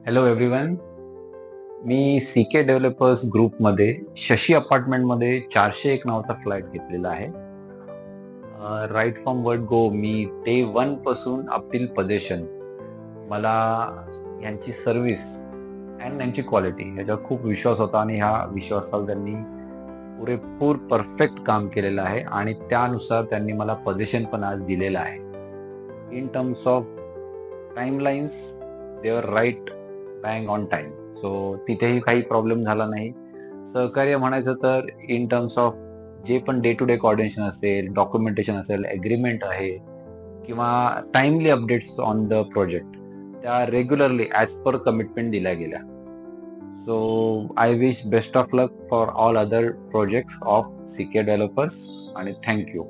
Hello everyone. मी CK developers ग्रुपमध्ये शशी अपार्टमेंटमध्ये 401 नावाचा फ्लॅट घेतलेला आहे. राईट फ्रॉम वर्ड गो मी डे 1 पासून अप टिल पोझिशन मला यांची सर्व्हिस अँड यांची क्वालिटी ह्याच्यावर खूप विश्वास होता आणि ह्या विश्वासाला त्यांनी पुरेपूर परफेक्ट काम केलेलं आहे आणि त्यानुसार त्यांनी मला पोझिशन पण आज दिलेलं आहे. In terms of timelines they are right bang on time. So तिथेही काही प्रॉब्लेम झाला नाही. सहकार्य म्हणायचं तर इन टर्म्स ऑफ जे पण डे टू डे कोऑर्डिनेशन असेल, डॉक्युमेंटेशन असेल, एग्रीमेंट आहे किंवा timely updates on the project त्या रेग्युलरली ॲज पर कमिटमेंट दिल्या गेल्या. So I wish best of luck for all other projects of CK developers आणि थँक यू.